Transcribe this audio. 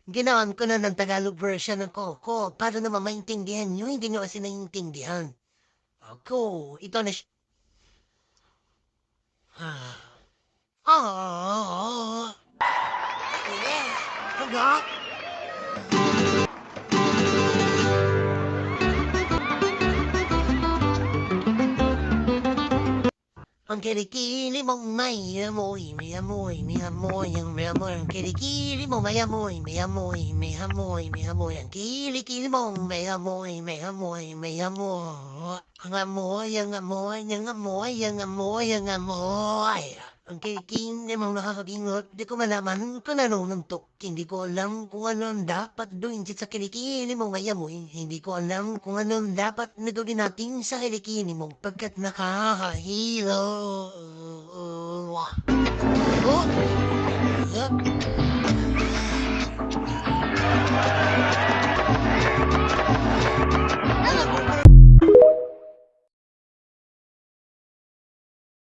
Ginawan ko na ng Tagalog version ng Coco para naman maintindihan niyo, hindi niyo kasi naiintindihan. Ako, ito na siya. Ah. Hanggang ang kilikili mong may amoy, may amoy, may amoy, ang may amoy, ang kilikili mong may amoy, may amoy, may amoy, may amoy, ang kilikili mong may amoy, may amoy, may amoy, ang amoy, ang amoy, ang amoy, ang amoy, ang amoy. Ang kilikili mong nakakagingot, di ko malaman kung ano nuntok. Hindi ko alam kung ano ang dapat gawin sa kilikili mong may amoy. Hindi ko alam kung ano ang dapat na gawin natin sa kilikili mo pagkat nakakahilo. Oh,